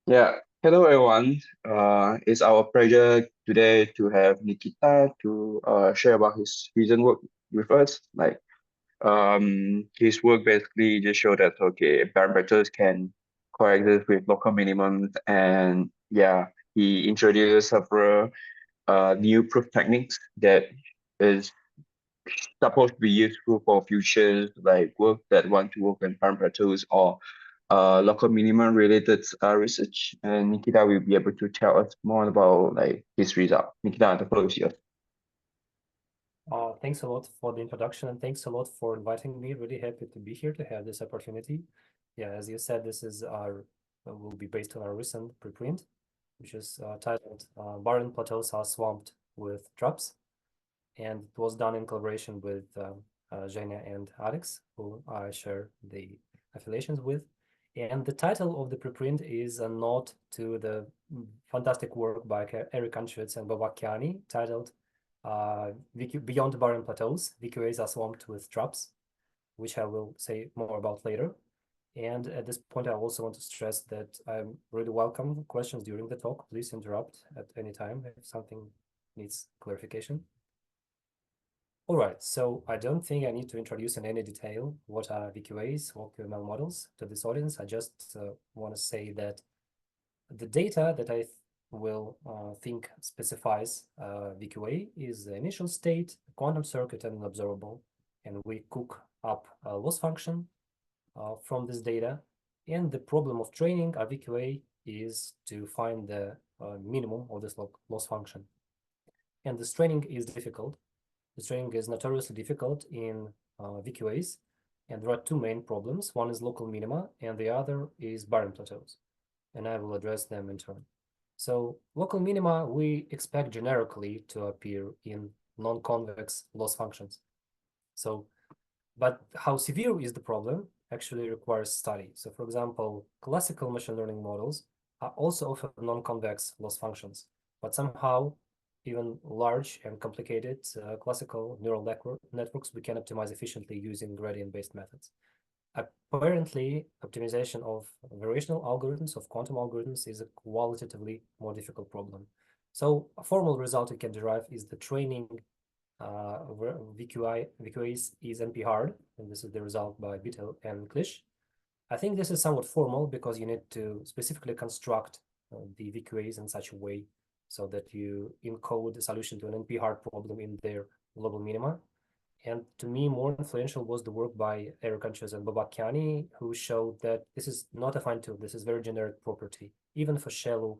Yeah, hello everyone. It's our pleasure today to have Nikita to share about his recent work with us. His work basically just showed that Barren plateaus can coexist with local minimums, and yeah, he introduces several new proof techniques that is supposed to be useful for futures like work that want to work in Barren plateaus or local minimum related research. And Nikita will be able to tell us more about his result. Nikita, the floor is yours. Thanks a lot for the introduction and thanks a lot for inviting me. Really happy to be here to have this opportunity. Yeah, as you said, this is our will be based on our recent preprint, which is titled Barren Plateaus Are Swamped with Traps. And it was done in collaboration with Zhenya and Alex, who I share the affiliations with. And the title of the preprint is a nod to the fantastic work by Eric Anschwitz and Babakiani titled Beyond Barren Plateaus, VQAs are swamped with traps, which I will say more about later. And at this point, I also want to stress that I really welcome questions during the talk. Please interrupt at any time if something needs clarification. All right, so I don't think I need to introduce in any detail what are VQAs or QML models to this audience. I just want to say that the data that I will think specifies VQA is the initial state, quantum circuit, and an observable. And we cook up a loss function from this data. And the problem of training a VQA is to find the minimum of this loss function. And this training is difficult. This training is notoriously difficult in VQAs. And there are two main problems. One is local minima, and the other is Barren plateaus. And I will address them in turn. So local minima, we expect generically to appear in non-convex loss functions. So, but how severe is the problem actually requires study. So for example, classical machine learning models are also often non-convex loss functions, but somehow even large and complicated classical neural networks we can optimize efficiently using gradient-based methods. Apparently, optimization of variational algorithms, of quantum algorithms, is a qualitatively more difficult problem. So a formal result you can derive is the training VQAs is NP hard, and this is the result by Bittel and Klisch. I think this is somewhat formal because you need to specifically construct the VQAs in such a way so that you encode the solution to an NP hard problem in their global minima. And to me, more influential was the work by Eric Anschwitz and Babakiani, who showed that this is not a fine tune. This is very generic property. Even for shallow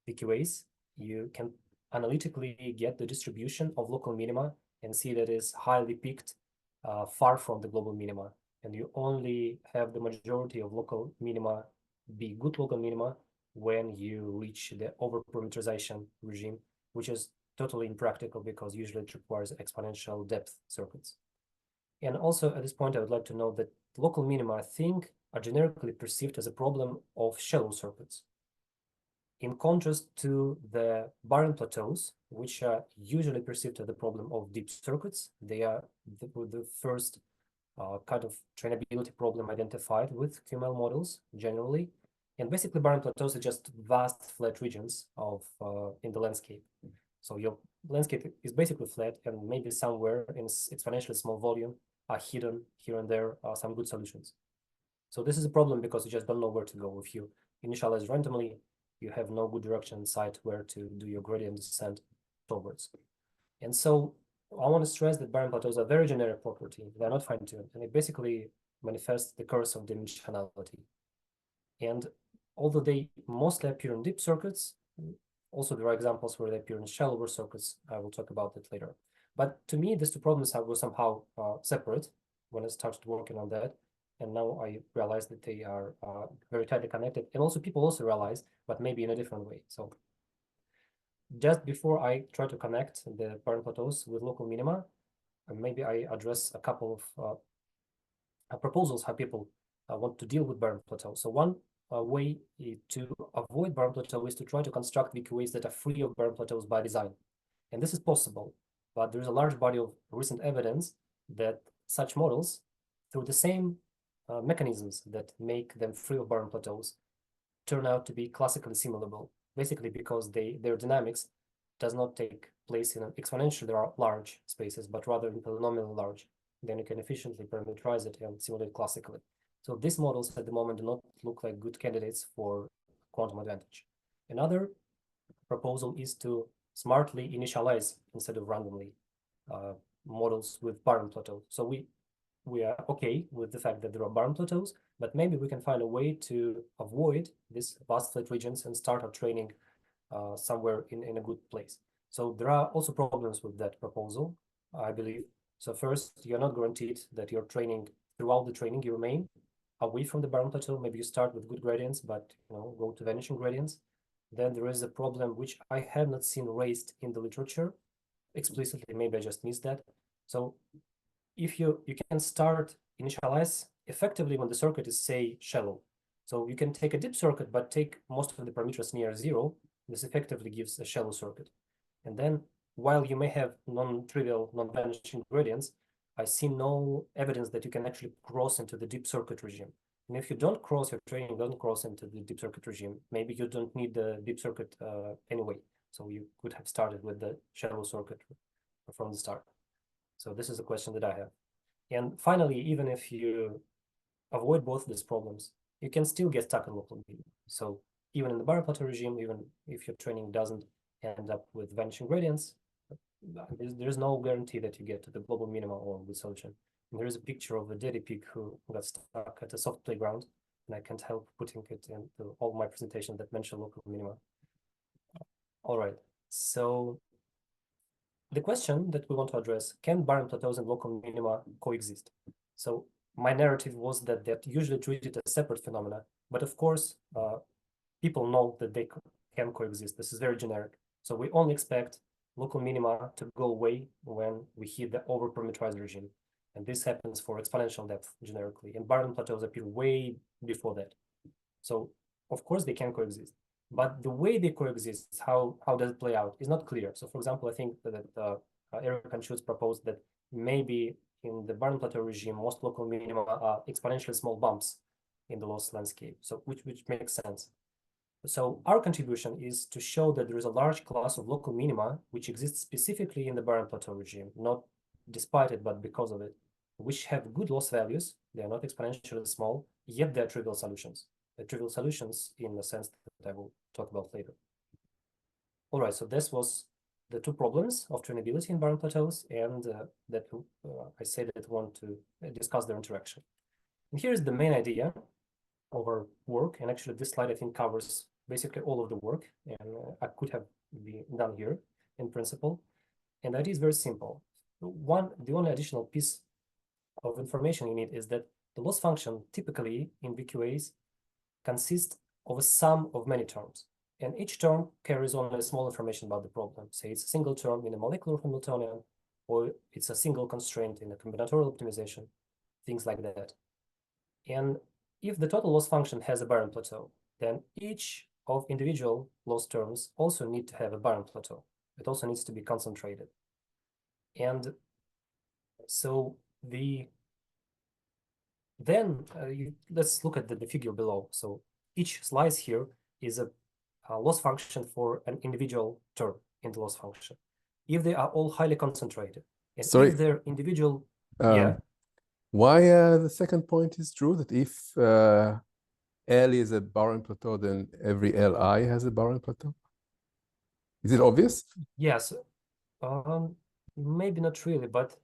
VQAs, you can analytically get the distribution of local minima and see that is highly peaked far from the global minima. And you only have the majority of local minima be good local minima when you reach the overparameterization regime, which is totally impractical because usually it requires exponential depth circuits. And also at this point, I would like to note that local minima, I think, are generically perceived as a problem of shallow circuits. In contrast to the Barren plateaus, which are usually perceived as the problem of deep circuits, they are the first kind of trainability problem identified with QML models generally. And basically, Barren plateaus are just vast flat regions of in the landscape. So your landscape is basically flat, and maybe somewhere in exponentially small volume are hidden here and there some good solutions. So this is a problem because you just don't know where to go. If you initialize randomly, you have no good direction in sight where to do your gradient descent towards. And so I want to stress that Barren plateaus are a very generic property. They're not fine-tuned, and it basically manifests the curse of dimensionality. And although they mostly appear in deep circuits, also there are examples where they appear in shallower circuits. I will talk about that later. But to me, these two problems were somehow separate when I started working on that. And now I realize that they are very tightly connected. And also people also realize, but maybe in a different way. So just before I try to connect the Barren plateaus with local minima, maybe I address a couple of proposals how people want to deal with Barren plateaus. So one way to avoid Barren plateau is to try to construct VQAs that are free of Barren plateaus by design. And this is possible, but there is a large body of recent evidence that such models, through the same mechanisms that make them free of Barren plateaus turn out to be classically simulable, basically because their dynamics does not take place in an exponentially large spaces, but rather in polynomially large. Then you can efficiently parameterize it and simulate classically. So these models at the moment do not look like good candidates for quantum advantage. Another proposal is to smartly initialize instead of randomly models with Barren plateau. So we are okay with the fact that there are Barren plateaus, but maybe we can find a way to avoid these vast flat regions and start our training somewhere in a good place. So there are also problems with that proposal, I believe. So first, you're not guaranteed that your training, throughout the training, you remain away from the Barren plateau. Maybe you start with good gradients, but go to vanishing gradients. Then there is a problem which I have not seen raised in the literature explicitly. Maybe I just missed that. So if you can start initialize effectively when the circuit is, say, shallow. So you can take a deep circuit, but take most of the parameters near zero. This effectively gives a shallow circuit. And then while you may have non-trivial, non-vanishing gradients, I see no evidence that you can actually cross into the deep circuit regime. And if you don't cross, your training don't cross into the deep circuit regime, maybe you don't need the deep circuit anyway. So you could have started with the shallow circuit from the start. So this is a question that I have. And finally, even if you avoid both these problems, you can still get stuck in local minima. So even in the Barren plateau regime, even if your training doesn't end up with vanishing gradients, there's no guarantee that you get to the global minima or good solution. And there is a picture of a daddy pig who got stuck at a soft playground, and I can't help putting it into all my presentations that mention local minima. All right, so the question that we want to address, can Barren plateaus and local minima coexist? So my narrative was that they're usually treated as separate phenomena, but of course, people know that they can coexist. This is very generic. So we only expect local minima to go away when we hit the over-parameterized regime. And this happens for exponential depth generically. And Barren plateaus appear way before that. So of course they can coexist. But the way they coexist, how does it play out, is not clear. So for example, I think that Eric and Schutz proposed that maybe in the Barren plateau regime, most local minima are exponentially small bumps in the loss landscape, so which makes sense. So our contribution is to show that there is a large class of local minima which exists specifically in the Barren plateau regime, not despite it, but because of it, which have good loss values. They are not exponentially small, yet they are trivial solutions. They're trivial solutions in the sense that I will talk about later. All right, so this was the two problems of trainability in Barren plateaus, and that I say that I want to discuss their interaction. And here's the main idea of our work, and actually this slide I think covers basically all of the work, and I could have been done here in principle. And the idea is very simple. The only additional piece of information you need is that the loss function typically in VQAs consists of a sum of many terms, and each term carries only small information about the problem. Say it's a single term in a molecular Hamiltonian, or it's a single constraint in a combinatorial optimization, things like that. And if the total loss function has a Barren plateau, then each of individual loss terms also need to have a Barren plateau. It also needs to be concentrated. And so let's look at the figure below. So each slice here is a loss function for an individual term in the loss function. If they are all highly concentrated, and if they're individual, Why the second point is true, that if L is a Barren plateau, then every Li has a Barren plateau? Is it obvious? Yes. Maybe not really, but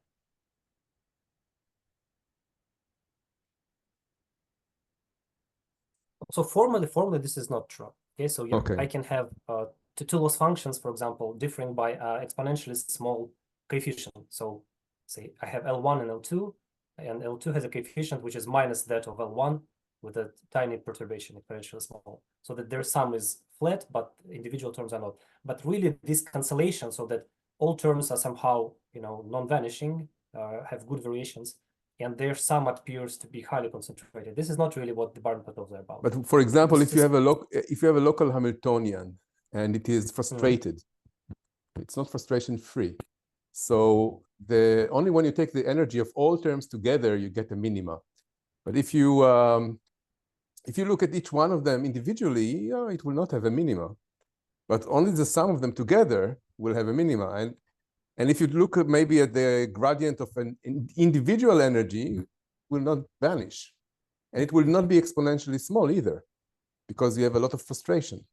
so formally this is not true. Okay, so I can have two loss functions, for example, differing by exponentially small coefficient. So say I have L1 and L2, and L2 has a coefficient which is minus that of L1 with a tiny perturbation, exponentially small, so that their sum is flat, but individual terms are not. But really this cancellation, so that all terms are somehow non-vanishing, have good variations, and their sum appears to be highly concentrated. This is not really what the Barren plateaus are about. But for example, if you have a local Hamiltonian and it is frustrated, it's not frustration free. So only when you take the energy of all terms together, you get a minima. But if you look at each one of them individually, it will not have a minima. But only the sum of them together will have a minima. And if you look at maybe at the gradient of an individual energy, it will not vanish. And it will not be exponentially small either, because you have a lot of frustration.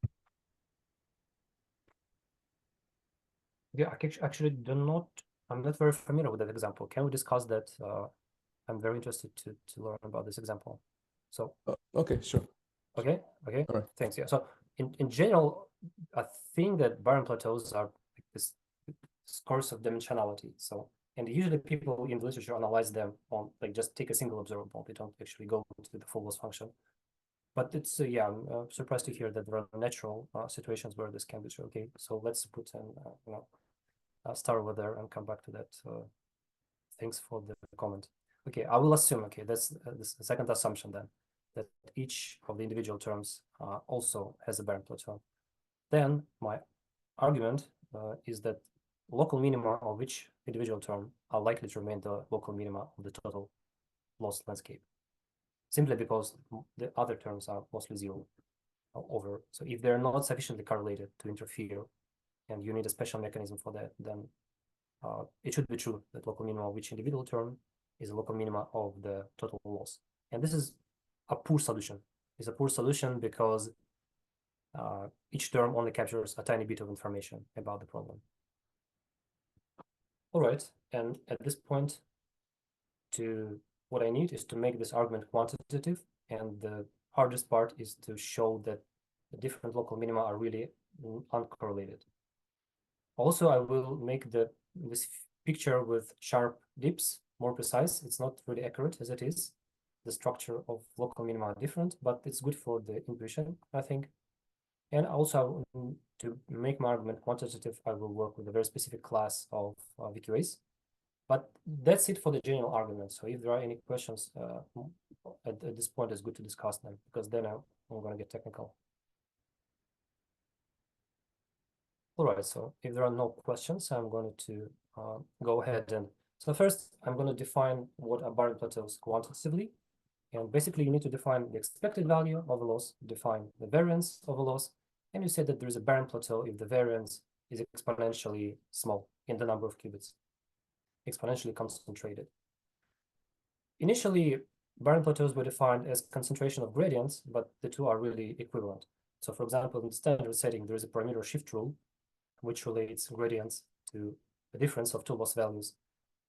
Yeah, I actually I'm not very familiar with that example. Can we discuss that? I'm very interested to learn about this example. So okay, sure. Okay, All right. thanks. Yeah. So in general, I think that Barren plateaus are like this course of dimensionality. So, and usually people in the literature analyze them on like just take a single observable. They don't actually go into the full loss function. But it's yeah, I'm surprised to hear that there are natural situations where this can be true. Okay, so let's put an star over there and come back to that. Thanks for the comment. Okay, I will assume. Okay, that's the second assumption then, that each of the individual terms also has a Barren plateau. Then my argument is that local minima of each individual term are likely to remain the local minima of the total loss landscape, simply because the other terms are mostly zero over. So if they're not sufficiently correlated to interfere, and you need a special mechanism for that, then it should be true that local minima of each individual term is a local minima of the total loss. And this is a poor solution. It's a poor solution because each term only captures a tiny bit of information about the problem. All right, and at this point, what I need is to make this argument quantitative, and the hardest part is to show that the different local minima are really uncorrelated. Also, I will make this picture with sharp dips more precise. It's not really accurate as it is. The structure of local minima are different, but it's good for the intuition, I think. And also, to make my argument quantitative, I will work with a very specific class of VQAs. But that's it for the general argument. So if there are any questions at this point, it's good to discuss them, because then I'm going to get technical. All right, so if there are no questions, I'm going to go ahead and, so first I'm going to define what are Barren plateaus quantitatively. And basically you need to define the expected value of a loss, define the variance of a loss, and you say that there is a Barren plateau if the variance is exponentially small in the number of qubits, exponentially concentrated. Initially, Barren plateaus were defined as concentration of gradients, but the two are really equivalent. So for example, in the standard setting, there is a parameter shift rule, which relates gradients to the difference of two loss values.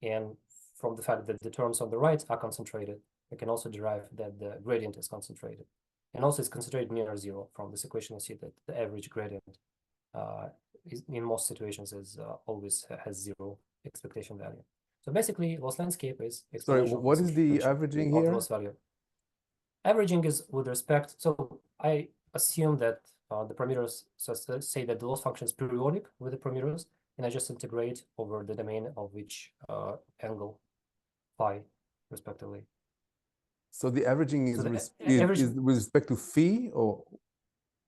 And from the fact that the terms on the right are concentrated, we can also derive that the gradient is concentrated. And also it's concentrated near zero. From this equation, you see that the average gradient in most situations is always has zero expectation value. So basically, loss landscape is exponential. Sorry, what is the averaging here? Loss value. Averaging is with respect, so I assume that the parameters, so say that the loss function is periodic with the parameters, and I just integrate over the domain of each angle phi, respectively. So the averaging is, So is with respect to phi, or?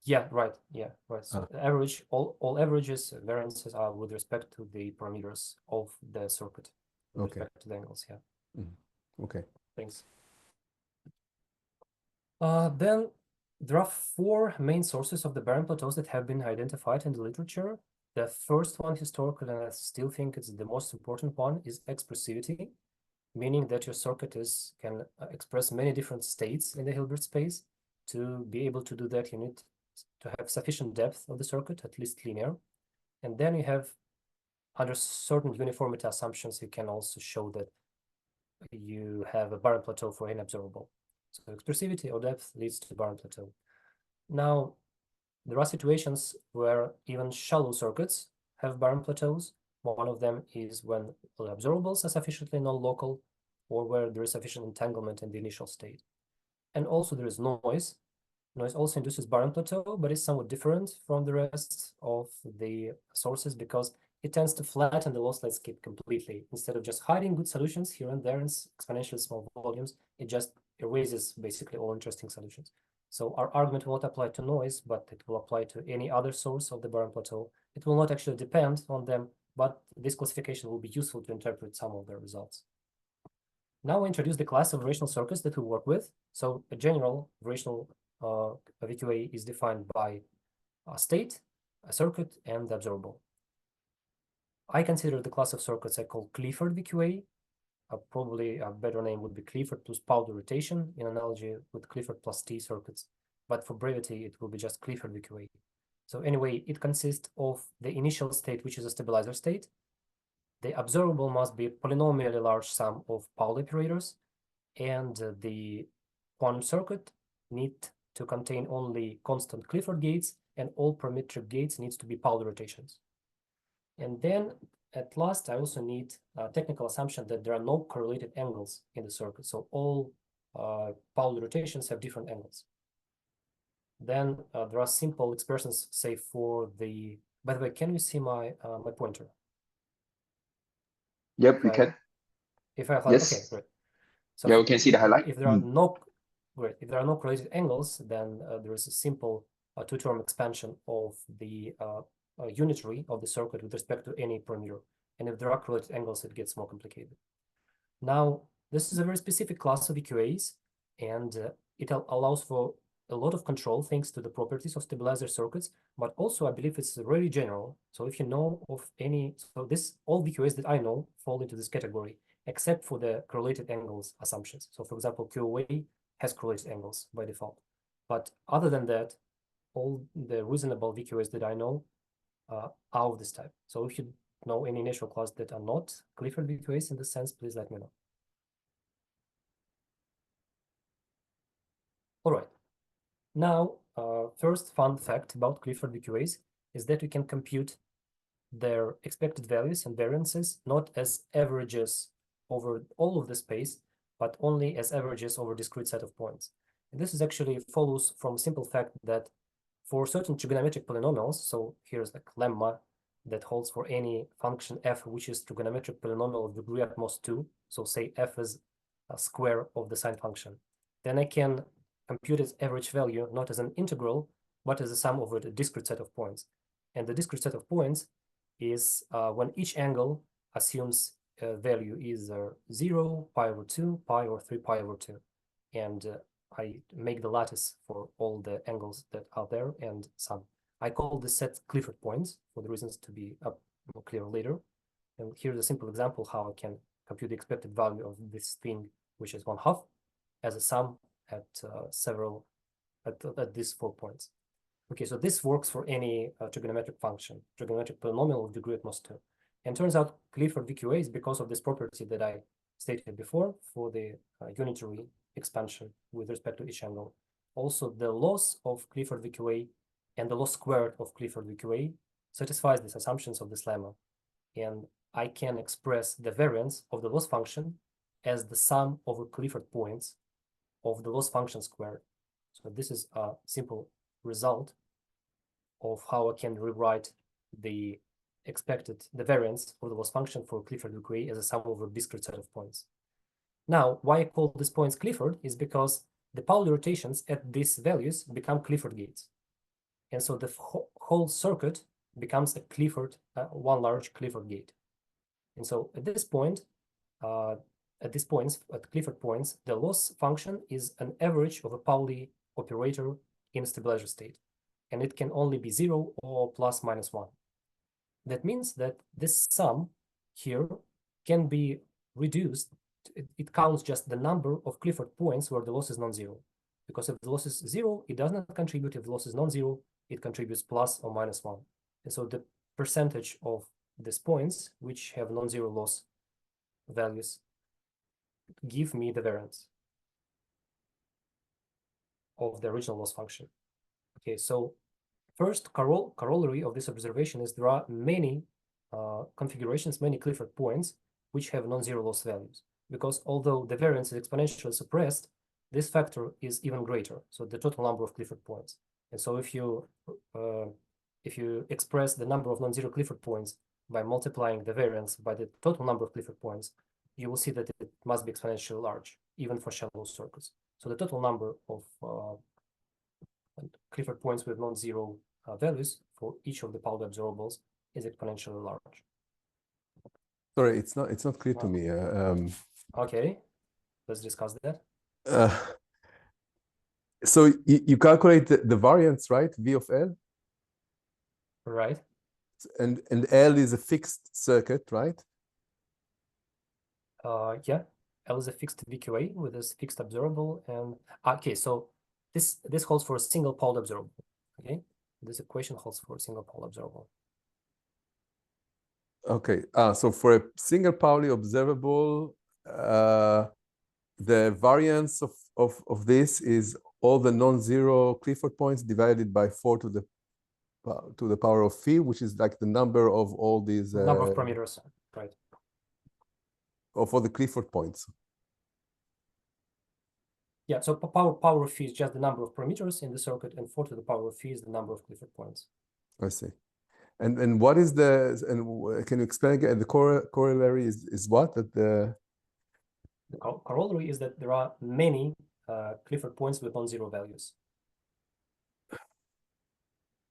Yeah, right. Yeah, right. So the average, all averages, variances are with respect to the parameters of the circuit, with respect to the angles. Yeah. Mm-hmm. Okay. Thanks. Then there are four main sources of the Barren plateaus that have been identified in the literature. The first one, historically, and I still think it's the most important one, is expressivity, meaning that your circuit can express many different states in the Hilbert space. To be able to do that, you need to have sufficient depth of the circuit, at least linear. And then you have, under certain uniformity assumptions, you can also show that you have a Barren plateau for any observable. So expressivity or depth leads to Barren plateau. Now, there are situations where even shallow circuits have Barren plateaus. One of them is when the observables are sufficiently non-local, or where there is sufficient entanglement in the initial state. And also there is noise. Noise also induces Barren plateau, but is somewhat different from the rest of the sources because it tends to flatten the loss landscape completely. Instead of just hiding good solutions here and there in exponentially small volumes, it just erases basically all interesting solutions. So our argument will not apply to noise, but it will apply to any other source of the Barren plateau. It will not actually depend on them, but this classification will be useful to interpret some of the results. Now I introduce the class of variational circuits that we work with. So a general variational VQA is defined by a state, a circuit, and the observable. I consider the class of circuits I call Clifford VQA. Probably a better name would be Clifford plus Pauli rotation in analogy with Clifford plus T circuits. But for brevity, it will be just Clifford VQA. So anyway, it consists of the initial state, which is a stabilizer state. The observable must be a polynomially large sum of Pauli operators, and the quantum circuit need to contain only constant Clifford gates, and all parametric gates needs to be Pauli rotations. And then at last, I also need a technical assumption that there are no correlated angles in the circuit. So all Pauli rotations have different angles. Then there are simple expressions, say for the, by the way, can you see my my pointer? Yep, we can. If I Yes. okay, great. So yeah, we can see the highlight. If there are no great, if there are no correlated angles, then there is a simple two-term expansion of the unitary of the circuit with respect to any parameter. And if there are correlated angles, it gets more complicated. Now, this is a very specific class of EQAs, and it allows for a lot of control thanks to the properties of stabilizer circuits, but also I believe it's really general. So if you know of any, so this, all VQAs that I know fall into this category, except for the correlated angles assumptions. So for example, QOA has correlated angles by default. But other than that, all the reasonable VQAs that I know are of this type. So if you know any natural class that are not Clifford VQAs in this sense, please let me know. All right. Now, first fun fact about Clifford VQAs is that we can compute their expected values and variances not as averages over all of the space, but only as averages over a discrete set of points. And this is actually follows from a simple fact that for certain trigonometric polynomials, so here's like lemma that holds for any function f, which is trigonometric polynomial of degree at most 2, so say f is a square of the sine function, then I can compute its average value not as an integral, but as a sum over the discrete set of points. And the discrete set of points is when each angle assumes value is 0, pi over 2, pi or 3 pi over 2. And I make the lattice for all the angles that are there and sum. I call this set Clifford points for the reasons to be more clear later. And here's a simple example how I can compute the expected value of this thing, which is 1/2, as a sum at several, at these 4 points. Okay, so this works for any trigonometric function, trigonometric polynomial of degree at most 2. And turns out Clifford VQA is because of this property that I stated before for the unitary expansion with respect to each angle. Also, the loss of Clifford VQA and the loss squared of Clifford VQA satisfies these assumptions of this lemma. And I can express the variance of the loss function as the sum over Clifford points of the loss function squared. So this is a simple result of how I can rewrite the variance of the loss function for Clifford VQA as a sum over a discrete set of points. Now, why I call these points Clifford is because the Pauli rotations at these values become Clifford gates. And so the whole circuit becomes a Clifford, one large Clifford gate. And so at this point, at Clifford points, the loss function is an average of a Pauli operator in a stabilizer state. And it can only be 0 or plus minus 1. That means that this sum here can be reduced. It counts just the number of Clifford points where the loss is non-zero. Because if the loss is 0, it does not contribute. If the loss is non-zero, it contributes plus or minus 1. And so the percentage of these points, which have non-zero loss values, give me the variance of the original loss function. Okay, so first corollary of this observation is there are many configurations, many Clifford points, which have non-zero loss values. Because although the variance is exponentially suppressed, this factor is even greater, so the total number of Clifford points. And so if you express the number of non-zero Clifford points by multiplying the variance by the total number of Clifford points, you will see that it must be exponentially large, even for shallow circuits. So the total number of Clifford points with non-zero values for each of the Pauli observables is exponentially large. Sorry, it's not clear to me. Okay. Let's discuss that. So you calculate the variance, right? V of L, Right. and L is a fixed circuit, right? Yeah, L is a fixed VQA with this fixed observable, and okay, so this holds for a single pole observable. Okay, this equation holds for a single pole observable. Okay. So for a single Pauli observable, the variance of this is all the non-zero Clifford points divided by 4 to the power of phi, which is like the number of all these Number of parameters, right? of all the Clifford points. Yeah, so power of phi is just the number of parameters in the circuit, and 4 to the power of phi is the number of Clifford points. I see. And what is can you explain again? The corollary is what? That the corollary is that there are many Clifford points with non-zero values.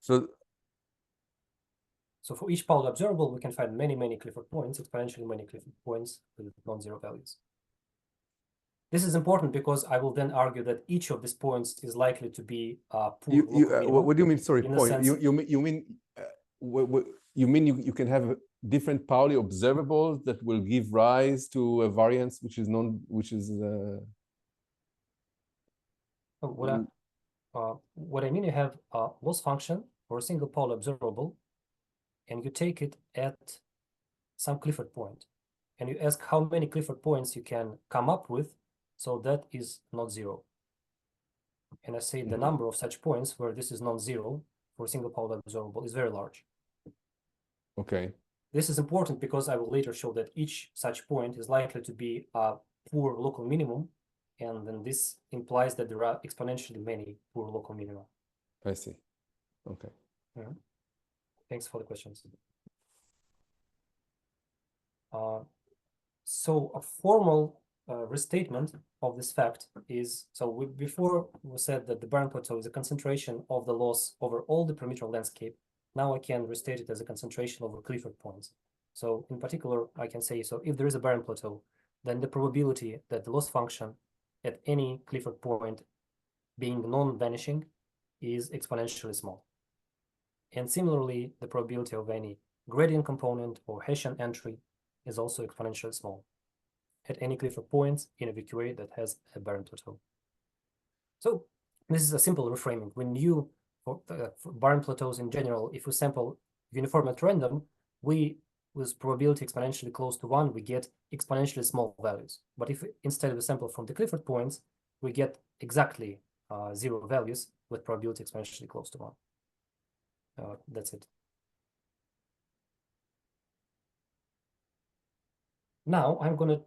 So for each Pauli observable, we can find many Clifford points, exponentially many Clifford points with non-zero values. This is important because I will then argue that each of these points is likely to be poor local minimum. what do you mean? Sorry, in point. You mean you can have different Pauli observables that will give rise to a variance which is what I mean, you have a loss function for a single Pauli observable, and you take it at some Clifford point, and you ask how many Clifford points you can come up with, so that is not zero. And I say the number of such points where this is non-zero for a single Pauli observable is very large. Okay. This is important because I will later show that each such point is likely to be a poor local minimum, and then this implies that there are exponentially many poor local minima. I see. Okay. Yeah. Thanks for the questions. So a formal restatement of this fact is, so before we said that the Barren plateau is a concentration of the loss over all the perimeter landscape. Now I can restate it as a concentration over Clifford points. So in particular, I can say, so if there is a Barren plateau, then the probability that the loss function at any Clifford point being non-vanishing is exponentially small. And similarly, the probability of any gradient component or Hessian entry is also exponentially small at any Clifford points in a VQA that has a Barren plateau. So this is a simple reframing. We knew for Barren plateaus in general, if we sample uniform at random, with probability exponentially close to 1, we get exponentially small values. But if instead we sample from the Clifford points, we get exactly 0 values with probability exponentially close to 1. That's it. Now I'm going to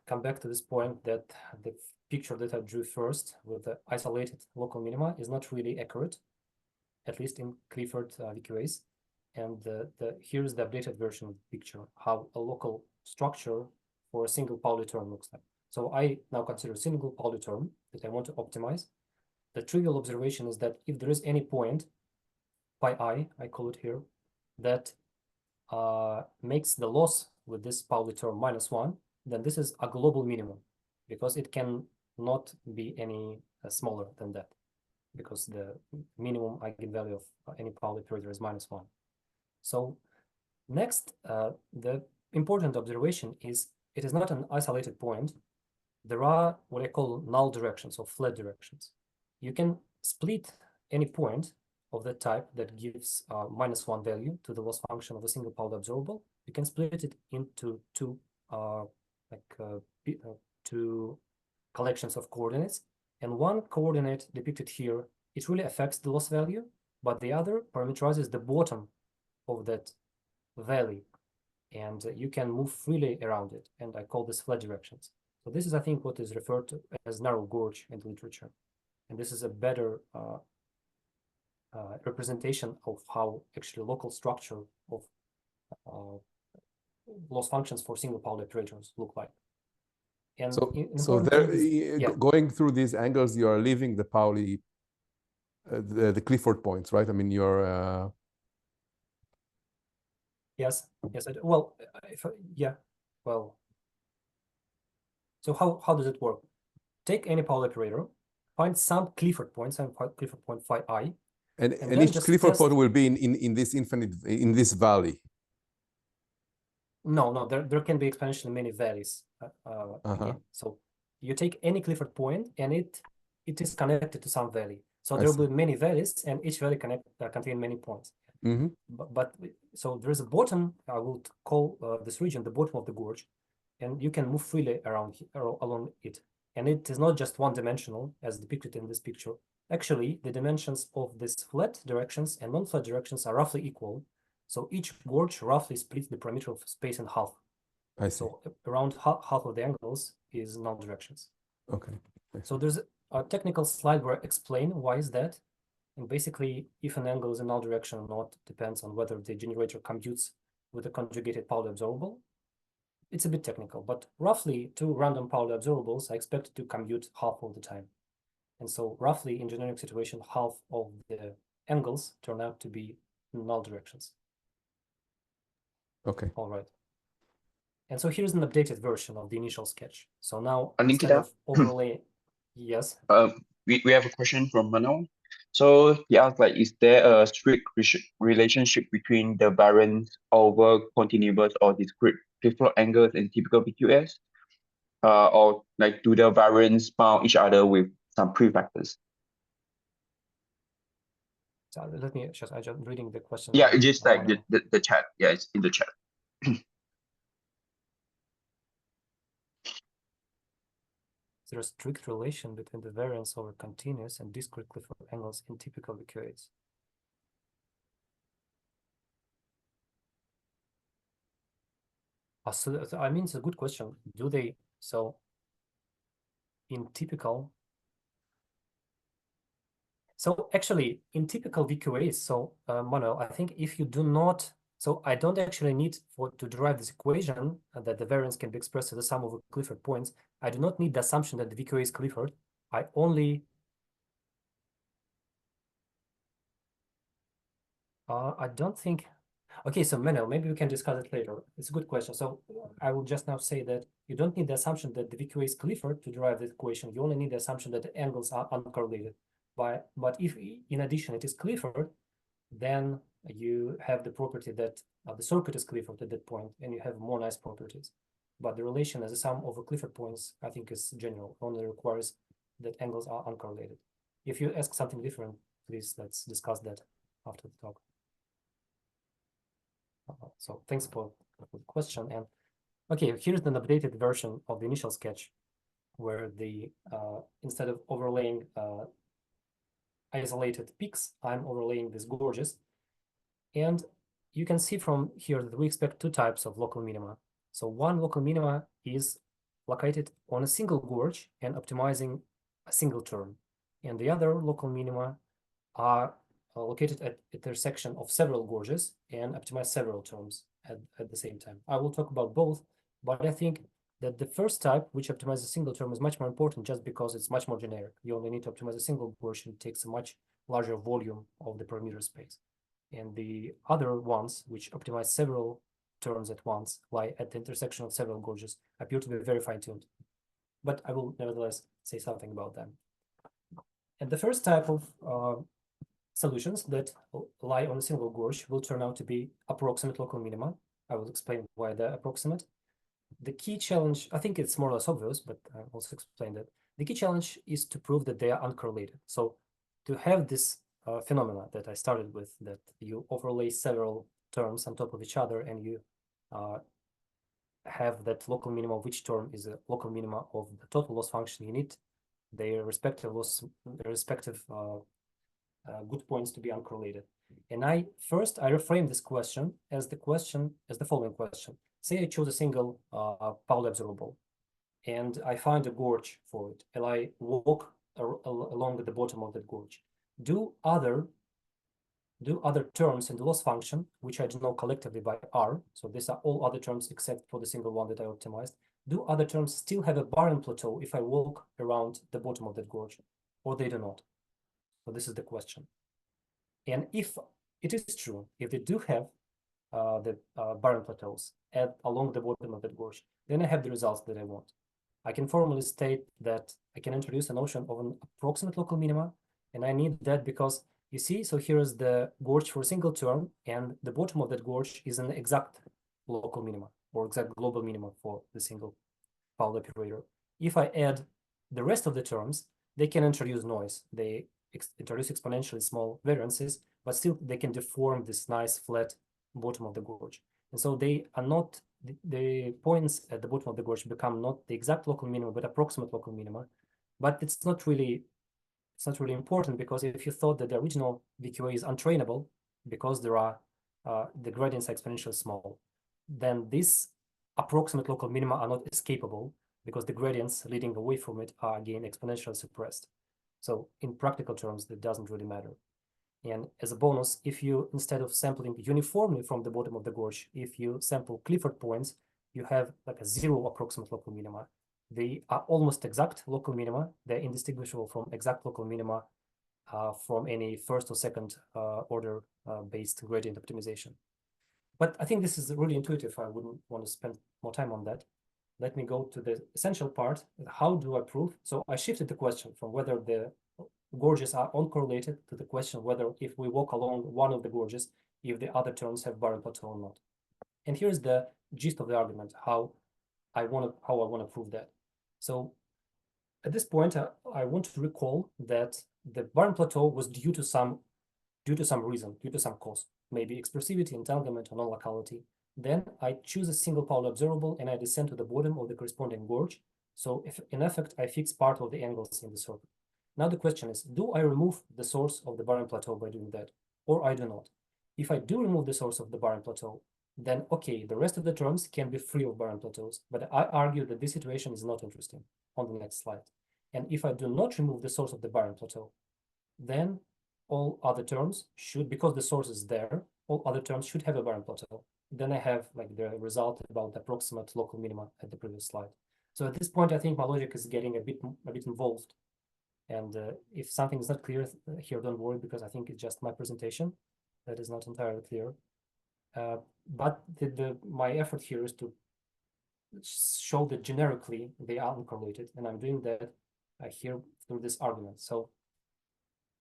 come back to this point that the picture that I drew first with the isolated local minima is not really accurate, at least in Clifford VQAs. And here's the updated version of the picture, how a local structure for a single Pauli term looks like. So I now consider a single Pauli term that I want to optimize. The trivial observation is that if there is any point, pi I call it here, that makes the loss with this Pauli term -1, then this is a global minimum, because it can not be any smaller than that, because the minimum eigenvalue of any Pauli operator is -1. So next, the important observation is it is not an isolated point. There are what I call null directions or flat directions. You can split any point of that type that gives -1 value to the loss function of a single Pauli observable. You can split it into two collections of coordinates, and one coordinate depicted here, it really affects the loss value, but the other parameterizes the bottom of that valley, and you can move freely around it, and I call this flat directions. So this is, I think, what is referred to as narrow gorge in the literature, and this is a better representation of how actually local structure of loss functions for single Pauli operators look like. And going through these angles, you are leaving the Pauli, the Clifford points, right? I mean, you're yes. So how does it work? Take any Pauli operator, find some Clifford point, phi I, and then each just Clifford test. point will be in this this valley. No, there can be exponentially many valleys again. So you take any Clifford point, and it is connected to some valley. So there will be many valleys, and each valley contain many points. But so there is a bottom. I will call this region the bottom of the gorge, and you can move freely along it. And it is not just one-dimensional as depicted in this picture. Actually, the dimensions of these flat directions and non-flat directions are roughly equal. So each gorge roughly splits the perimeter of space in half. I see. So around half of the angles is null directions. Okay. So there's a technical slide where I explain why is that. And basically, if an angle is in null direction or not depends on whether the generator computes with a conjugated Pauli observable. It's a bit technical, but roughly two random Pauli observables are expected to compute half of the time. And so roughly in generic situation, half of the angles turn out to be null directions. Okay. All right. And so here's an updated version of the initial sketch. So now instead Nikita? of overlay, yes. We have a question from Manon. So he asked, like, is there a strict relationship between the Barren over continuous or discrete flip-flop angles and typical PQS? Or like do the variants bound each other with some prefactors? So let me just, I'm just reading the question. Yeah, it's just like the chat. Yeah, it's in the chat. Is there a strict relation between the variance over continuous and discrete Clifford angles in typical VQAs? So I mean, it's a good question. Do they? So in typical, so actually in typical VQAs, so Manuel, I think if you do not, so I don't actually need to derive this equation that the variance can be expressed as the sum of the Clifford points. I do not need the assumption that the VQA is Clifford. I only, I don't think, okay, so Manuel, maybe we can discuss it later. It's a good question. So I will just now say that you don't need the assumption that the VQA is Clifford to derive the equation. You only need the assumption that the angles are uncorrelated. But if in addition it is Clifford, then you have the property that the circuit is Clifford at that point, and you have more nice properties. But the relation as a sum over Clifford points, I think, is general. Only requires that angles are uncorrelated. If you ask something different, please let's discuss that after the talk. So thanks for the question. And okay, here's an updated version of the initial sketch, where the instead of overlaying isolated peaks, I'm overlaying these gorges. And you can see from here that we expect two types of local minima. So one local minima is located on a single gorge and optimizing a single term. And the other local minima are located at intersection of several gorges and optimize several terms at the same time. I will talk about both, but I think that the first type, which optimizes a single term, is much more important just because it's much more generic. You only need to optimize a single gorge and it takes a much larger volume of the parameter space. And the other ones, which optimize several terms at once, lie at the intersection of several gorges, appear to be very fine-tuned. But I will nevertheless say something about them. And the first type of solutions that lie on a single gorge will turn out to be approximate local minima. I will explain why they're approximate. The key challenge, I think it's more or less obvious, but I'll also explain that. The key challenge is to prove that they are uncorrelated. So to have this phenomena that I started with, that you overlay several terms on top of each other and you have that local minima of which term is a local minima of the total loss function, you need their respective good points to be uncorrelated. And I reframe this question as the following question. Say I chose a single Pauli observable, and I find a gorge for it, and I walk along the bottom of that gorge. Do other terms in the loss function, which I denote collectively by R, so these are all other terms except for the single one that I optimized, do other terms still have a Barren plateau if I walk around the bottom of that gorge, or they do not? So this is the question. And if it is true, if they do have the Barren plateaus along the bottom of that gorge, then I have the results that I want. I can formally state that I can introduce a notion of an approximate local minima, and I need that because you see, so here is the gorge for a single term, and the bottom of that gorge is an exact local minima or exact global minima for the single Pauli operator. If I add the rest of the terms, they can introduce noise. They introduce exponentially small variances, but still they can deform this nice flat bottom of the gorge. And so they are not, the points at the bottom of the gorge become not the exact local minima, but approximate local minima. But it's not really important, because if you thought that the original VQA is untrainable because there are the gradients are exponentially small, then these approximate local minima are not escapable because the gradients leading away from it are again exponentially suppressed. So in practical terms, that doesn't really matter. And as a bonus, if you, instead of sampling uniformly from the bottom of the gorge, if you sample Clifford points, you have like a 0 approximate local minima. They are almost exact local minima. They're indistinguishable from exact local minima from any first or second order based gradient optimization. But I think this is really intuitive. I wouldn't want to spend more time on that. Let me go to the essential part. How do I prove? So I shifted the question from whether the gorges are uncorrelated to the question whether if we walk along one of the gorges, if the other terms have Barren plateau or not. And here's the gist of the argument, how I want to prove that. So at this point, I want to recall that the Barren plateau was due to some reason, due to some cause, maybe expressivity, entanglement, or non-locality. Then I choose a single Pauli observable and I descend to the bottom of the corresponding gorge. So if in effect, I fix part of the angles in the circuit. Now the question is, do I remove the source of the Barren plateau by doing that, or I do not? If I do remove the source of the Barren plateau, then okay, the rest of the terms can be free of Barren plateaus, but I argue that this situation is not interesting on the next slide. And if I do not remove the source of the Barren plateau, then all other terms should, because the source is there, all other terms should have a Barren plateau. Then I have like the result about the approximate local minima at the previous slide. So at this point, I think my logic is getting a bit involved. And if something is not clear here, don't worry, because I think it's just my presentation that is not entirely clear. But my effort here is to show that generically they are uncorrelated, and I'm doing that here through this argument. So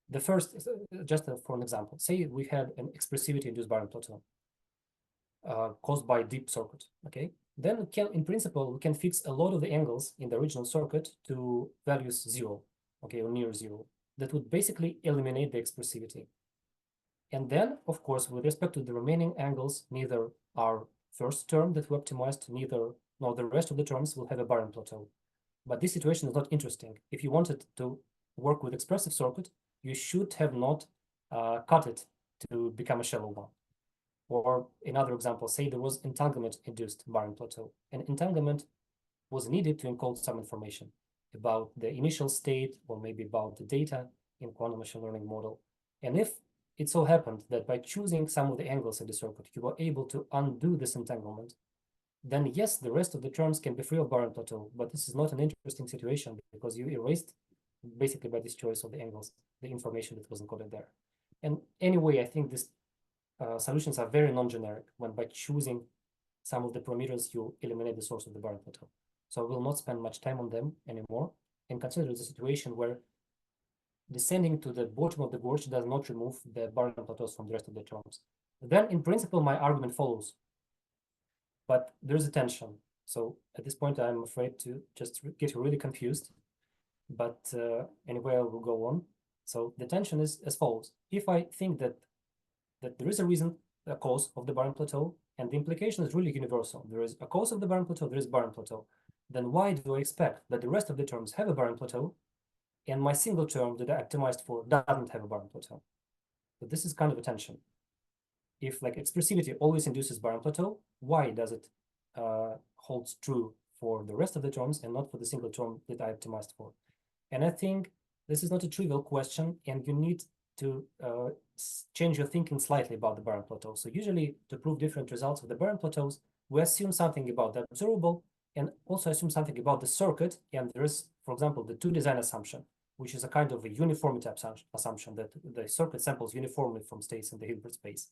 the first, just for an example, say we had an expressivity-induced Barren plateau caused by deep circuit, okay? Then we can, in principle, we can fix a lot of the angles in the original circuit to values 0, okay, or near 0. That would basically eliminate the expressivity. And then, of course, with respect to the remaining angles, neither our first term that we optimized, nor the rest of the terms will have a Barren plateau. But this situation is not interesting. If you wanted to work with expressive circuit, you should have not cut it to become a shallow one. Or another example, say there was entanglement-induced Barren plateau. And entanglement was needed to encode some information about the initial state or maybe about the data in quantum machine learning model. And if it so happened that by choosing some of the angles in the circuit, you were able to undo this entanglement, then yes, the rest of the terms can be free of Barren plateau, but this is not an interesting situation because you erased, basically by this choice of the angles, the information that was encoded there. And anyway, I think these solutions are very non-generic when by choosing some of the parameters, you eliminate the source of the Barren plateau. So I will not spend much time on them anymore and consider the situation where descending to the bottom of the gorge does not remove the Barren plateaus from the rest of the terms. Then in principle, my argument follows, but there's a tension. So at this point, I'm afraid to just get really confused, but anyway, I will go on. So the tension is as follows. If I think that there is a reason, a cause of the Barren plateau, and the implication is really universal. There is a cause of the Barren plateau, there is Barren plateau. Then why do I expect that the rest of the terms have a Barren plateau, and my single term that I optimized for doesn't have a Barren plateau? But this is kind of a tension. If like expressivity always induces Barren plateau, why does it holds true for the rest of the terms and not for the single term that I optimized for? And I think this is not a trivial question, and you need to change your thinking slightly about the Barren plateau. So usually to prove different results of the Barren plateaus, we assume something about the observable and also assume something about the circuit. And there is, for example, the two design assumption, which is a kind of a uniformity assumption that the circuit samples uniformly from states in the Hilbert space.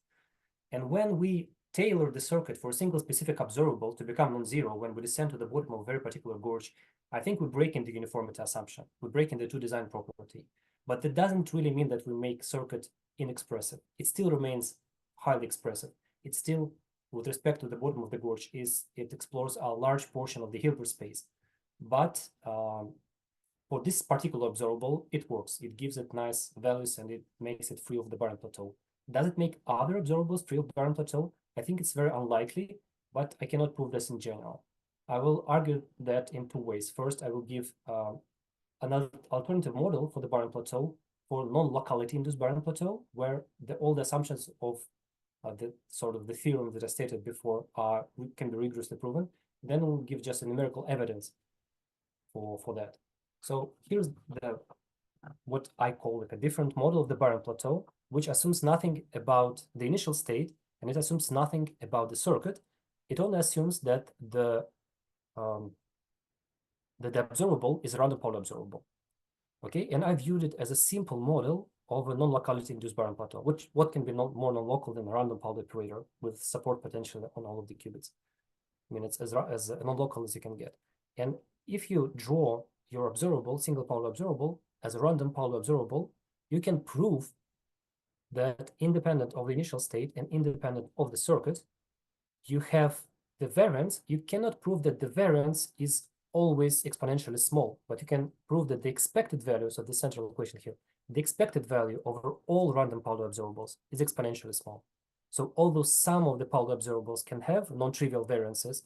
And when we tailor the circuit for a single specific observable to become non-zero, when we descend to the bottom of a very particular gorge, I think we break into uniformity assumption. We break into two design property, but that doesn't really mean that we make circuit inexpressive. It still remains highly expressive. It still, with respect to the bottom of the gorge, it explores a large portion of the Hilbert space. But for this particular observable, it works. It gives it nice values and it makes it free of the Barren plateau. Does it make other observables free of the Barren plateau? I think it's very unlikely, but I cannot prove this in general. I will argue that in two ways. First, I will give another alternative model for the Barren plateau for non-locality induced Barren plateau, where all the assumptions of the theorem that I stated before can be rigorously proven. Then we'll give just a numerical evidence for that. So here's what I call like a different model of the Barren plateau, which assumes nothing about the initial state, and it assumes nothing about the circuit. It only assumes that the observable is a random Pauli observable. Okay, and I viewed it as a simple model of a non-locality induced Barren plateau, what can be more non-local than a random Pauli operator with support potential on all of the qubits. I mean, it's as non-local as you can get. And if you draw your observable, single Pauli observable, as a random Pauli observable, you can prove that independent of the initial state and independent of the circuit, you have the variance. You cannot prove that the variance is always exponentially small, but you can prove that the expected values of the central equation here, the expected value over all random Pauli observables is exponentially small. So although some of the Pauli observables can have non-trivial variances,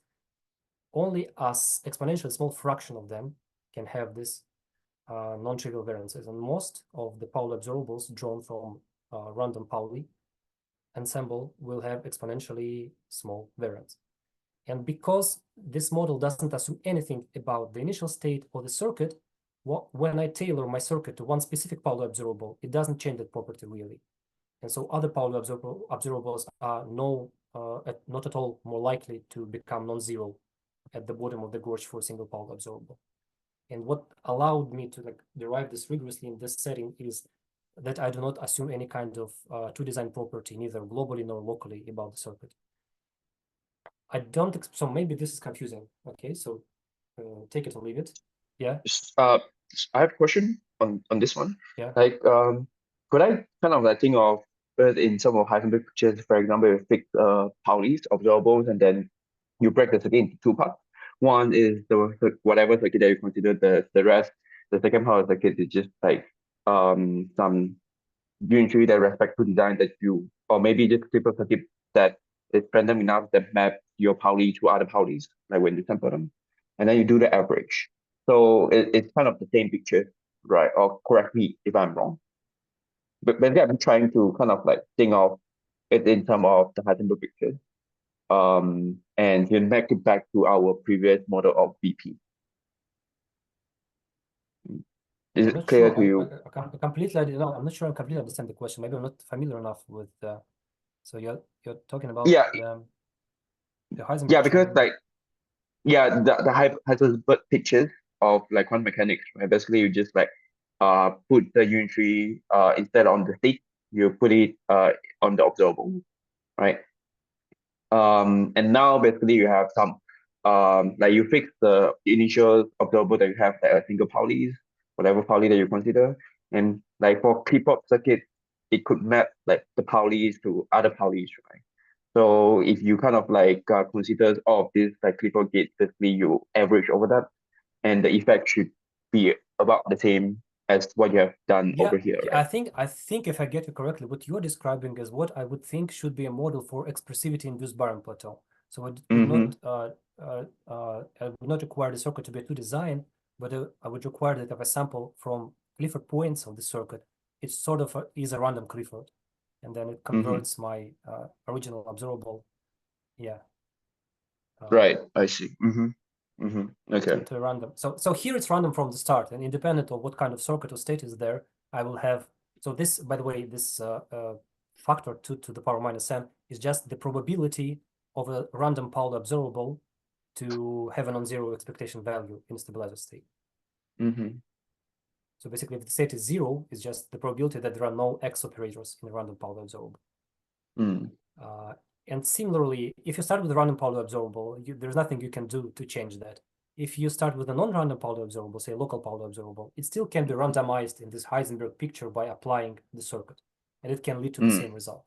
only a exponentially small fraction of them can have this non-trivial variances. And most of the Pauli observables drawn from random Pauli ensemble will have exponentially small variance. And because this model doesn't assume anything about the initial state or the circuit, when I tailor my circuit to one specific Pauli observable, it doesn't change that property really. And so other Pauli observables are not at all more likely to become non-zero at the bottom of the gorge for a single Pauli observable. And what allowed me to derive this rigorously in this setting is that I do not assume any kind of true design property, neither globally nor locally, about the circuit. I don't, so maybe this is confusing. Okay, so take it or leave it. Yeah. I have a question on this one. Yeah. Like, could I kind of think of it in some of Heisenberg pictures, for example, you fix Pauli's observables and then you break the circuit into two parts. One is the whatever circuit that you consider the rest. The second part of the circuit is just like some unitary that respect to design that you, or maybe just simple circuit that is random enough that map your Pauli to other Paulis, like when you sample them, and then you do the average. So it's kind of the same picture, right? Or correct me if I'm wrong. But basically, I'm trying to kind of think of it in terms of the Heisenberg picture. And you make it back to our previous model of VP. Is it clear to you? I completely, I'm not sure I completely understand the question. Maybe I'm not familiar enough with. So you're talking about the Heisenberg. Yeah, because the Heisenberg pictures of quantum mechanics, right? Basically, you just put the unitary instead on the state, you put it on the observable, right? And now basically you have some you fix the initial observable that you have, like a single Pauli's, whatever Pauli that you consider, and for Clifford circuit, it could map the Pauli's to other Pauli's, right? So if you kind of consider all of this Clifford gate, basically you average over that, and the effect should be about the same as what you have done over here, right? I think if I get you correctly, what you're describing is what I would think should be a model for expressivity induced Barren plateau. So it would not require the circuit to be a two design, but I would require that if I sample from Clifford points of the circuit, it sort of is a random Clifford, and then it converts my original observable. Yeah. Right. I see. Okay. To random. So here it's random from the start, and independent of what kind of circuit or state is there, I will have. So this, by the way, this factor 2 to the power minus n is just the probability of a random Pauli observable to have a non-zero expectation value in a stabilizer state. So basically, if the state is 0, it's just the probability that there are no X operators in a random Pauli observable. And similarly, if you start with a random Pauli observable, there's nothing you can do to change that. if you start with a non-random Pauli observable, say a local Pauli observable, it still can be randomized in this Heisenberg picture by applying the circuit, and it can lead to the same result.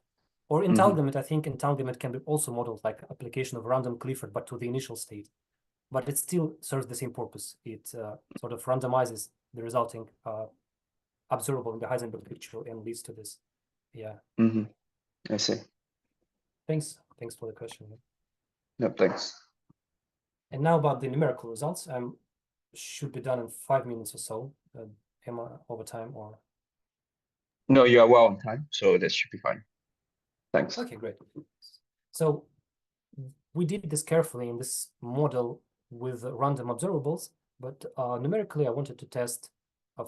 Or entanglement, I think entanglement can be also modeled like application of random Clifford, but to the initial state. But it still serves the same purpose. It sort of randomizes the resulting observable in the Heisenberg picture and leads to this. Yeah. I see. Thanks for the question. Yep, thanks. And now about the numerical results. Should be done in 5 minutes or so. Am I over time or? No, you are well on time, so that should be fine. Thanks. Okay, great. So we did this carefully in this model with random observables, but numerically I wanted to test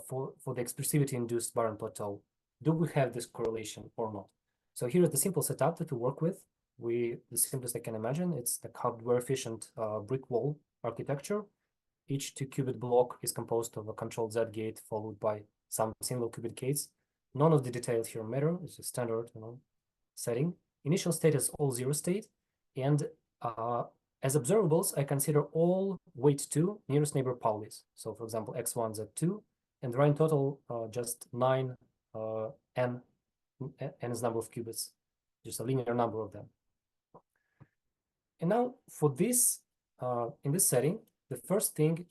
for the expressivity-induced Barren plateau. Do we have this correlation or not? So here is the simple setup that we work with. The simplest I can imagine, it's the hardware-efficient brick wall architecture. Each 2-qubit block is composed of a controlled Z gate followed by some single qubit gates. None of the details here matter. It's a standard, setting. Initial state is all 0 state, and as observables, I consider all weight 2 nearest neighbor Paulis. So, for example, x1 z2, and there are in total just 9 n is number of qubits, just a linear number of them. And now for this, in this setting, the first thing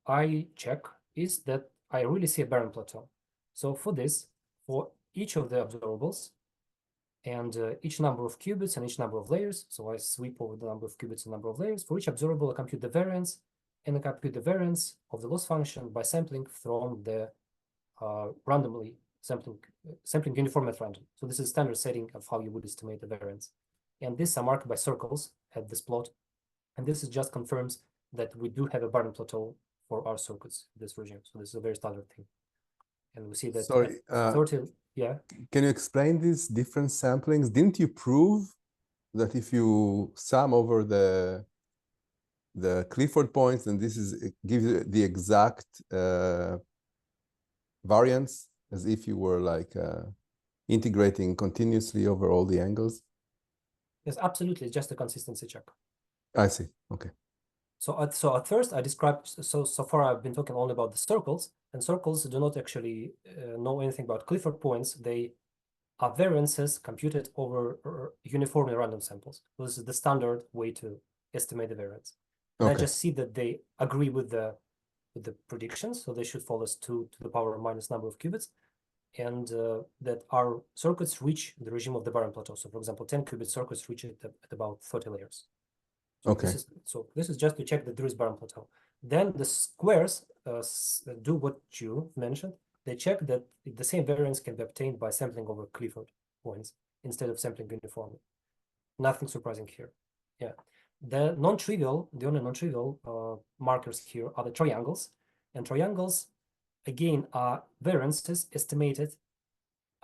I check is that I really see a Barren plateau. So for this, for each of the observables, and each number of qubits and each number of layers, so I sweep over the number of qubits and number of layers. For each observable, I compute the variance, and I compute the variance of the loss function by sampling from the randomly sampling uniform at random. So this is standard setting of how you would estimate the variance. And these are marked by circles at this plot. And this is just confirms that we do have a Barren plateau for our circuits, this regime. So this is a very standard thing. And we see that 30, yeah. Can you explain these different samplings? Didn't you prove that if you sum over the Clifford points, and it gives you the exact variance as if you were like integrating continuously over all the angles? Yes, absolutely. It's just a consistency check. I see. Okay. So at first I described, so far I've been talking only about the circles, and circles do not actually know anything about Clifford points. They are variances computed over uniformly random samples. So this is the standard way to estimate the variance. And Okay. I just see that they agree with the predictions, so they should fall as 2 to the power minus number of qubits, and that our circuits reach the regime of the Barren plateau. So for example, 10-qubit circuits reach it at about 30 layers. So okay. This is just to check that there is Barren plateau. Then the squares do what you mentioned. They check that the same variance can be obtained by sampling over Clifford points instead of sampling uniformly. Nothing surprising here. Yeah. The only non-trivial markers here are the triangles. And triangles, again, are variances estimated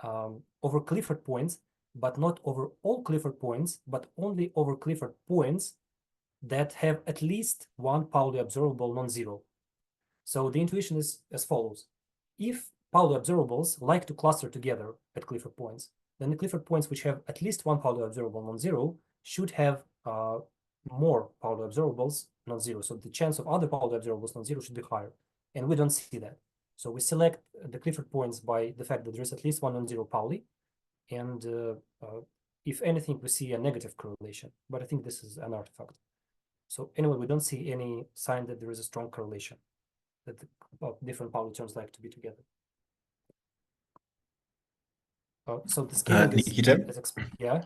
over Clifford points, but not over all Clifford points, but only over Clifford points that have at least one Pauli observable non-zero. So the intuition is as follows. If Pauli observables like to cluster together at Clifford points, then the Clifford points which have at least one Pauli observable non-zero should have more Pauli observables non-zero. So the chance of other Pauli observables non-zero should be higher. And we don't see that. So we select the Clifford points by the fact that there is at least one non-zero Pauli. And if anything, we see a negative correlation. But I think this is an artifact. So anyway, we don't see any sign that there is a strong correlation, that the different Pauli terms like to be together. So the scaling Nikita? yeah.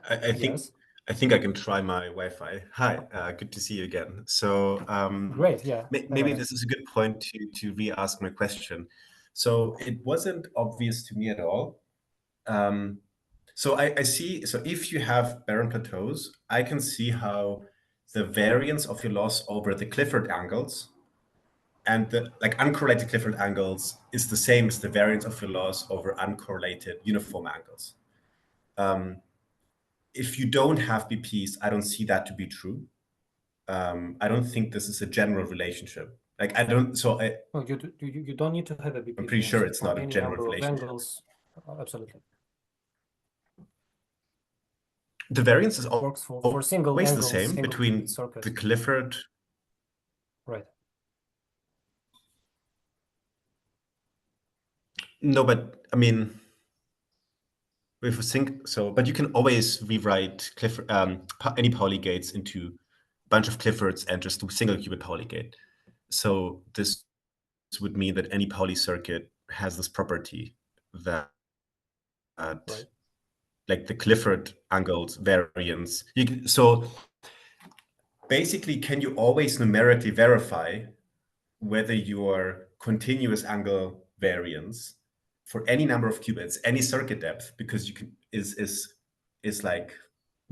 I think I can try my Wi-Fi. Hi, good to see you again. So Great, yeah. Maybe this is a good point to re-ask my question. So it wasn't obvious to me at all. So I see, so if you have Barren plateaus, I can see how the variance of your loss over the Clifford angles and the uncorrelated Clifford angles is the same as the variance of your loss over uncorrelated uniform angles. If you don't have BPs, I don't see that to be true. I don't think this is a general relationship. I don't. So no, you don't need to have a BP. I'm pretty sure it's not a general relationship. Angles, absolutely. The variance is works for single always angles, the same between the Clifford. Right. No, but I mean, if we think so, but you can always rewrite any Pauli gates into a bunch of Cliffords and just do single qubit Pauli gate. So this would mean that any Pauli circuit has this property that Right. like the Clifford angled variance. So basically, can you always numerically verify whether your continuous angle variance for any number of qubits, any circuit depth, because you can is like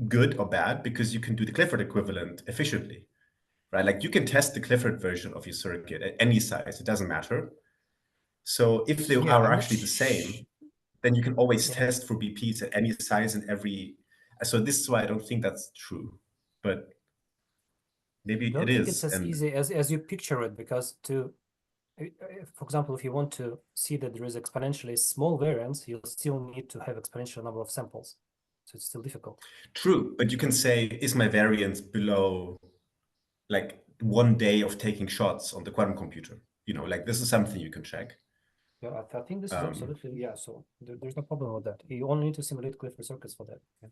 good or bad because you can do the Clifford equivalent efficiently, right? Like you can test the Clifford version of your circuit at any size, it doesn't matter. So if they Yeah, are I'm not actually the same, then you can always Yeah. test for BPs at any size and every. So this is why I don't think that's true, but maybe don't it think it's is. as And easy as you picture it, because for example, if you want to see that there is exponentially small variance, you'll still need to have exponential number of samples. So it's still difficult. true, but you can say, is my variance below like 1 day of taking shots on the quantum computer? You know, like this is something you can check. Yeah, I think this is absolutely, yeah. So there's no problem with that. You only need to simulate Clifford circuits for that. Yeah.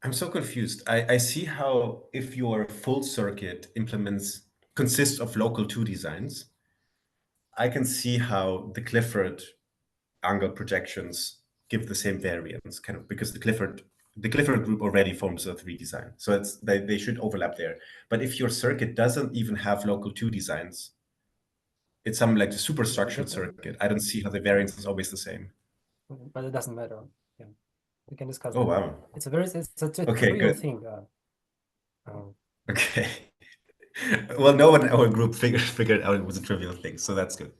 I'm so confused. I see how if your full circuit consists of local 2 designs, I can see how the Clifford angle projections give the same variance, kind of, because the Clifford group already forms a 3 design. So they should overlap there. But if your circuit doesn't even have local 2 designs, it's some like the superstructured circuit, I don't see how the variance is always the same. But it doesn't matter. Yeah, we can discuss Oh, that. wow. It's a Okay, trivial good. thing. Okay. Well, no one in our group figured out it was a trivial thing, so that's good.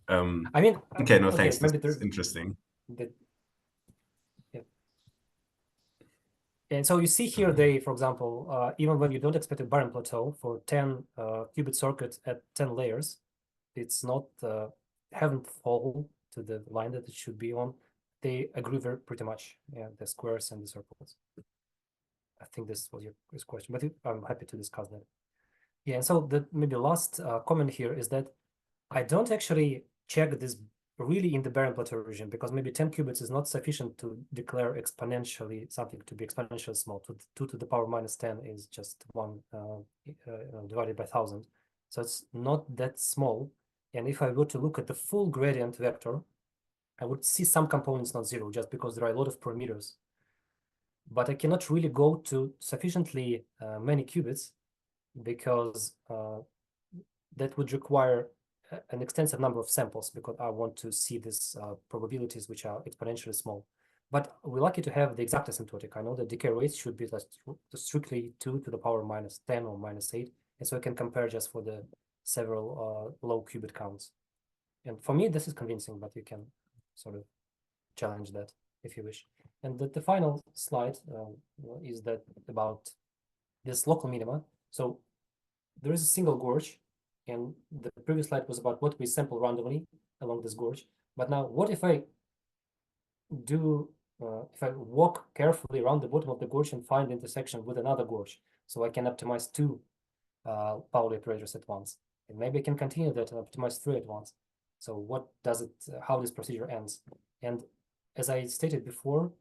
I mean, okay, no, okay, thanks. This maybe is interesting. Yeah. And so you see here, for example, even when you don't expect a Barren plateau for 10 qubit circuits at 10 layers, it's not haven't fall to the line that it should be on. They agree pretty much. Yeah, the squares and the circles. I think this was your question, but I'm happy to discuss that. Yeah, and so the maybe last comment here is that I don't actually check this really in the Barren plateau region, because maybe 10 qubits is not sufficient to declare exponentially something to be exponentially small. 2 to the power minus 10 is just 1 divided by 1,000. So it's not that small. And if I were to look at the full gradient vector, I would see some components not zero, just because there are a lot of parameters. But I cannot really go to sufficiently many qubits, because that would require an extensive number of samples, because I want to see these probabilities which are exponentially small. But we're lucky to have the exact asymptotic. I know that decay rates should be strictly 2 to the power minus 10 or minus 8. And so I can compare just for the several low qubit counts. And for me, this is convincing, but you can sort of challenge that if you wish. And the final slide is that about this local minima. So there is a single gorge, and the previous slide was about what we sample randomly along this gorge. But now, what if I walk carefully around the bottom of the gorge and find the intersection with another gorge, so I can optimize 2 Pauli operators at once, and maybe I can continue that and optimize 3 at once. So what does it? How this procedure ends? And as I stated before,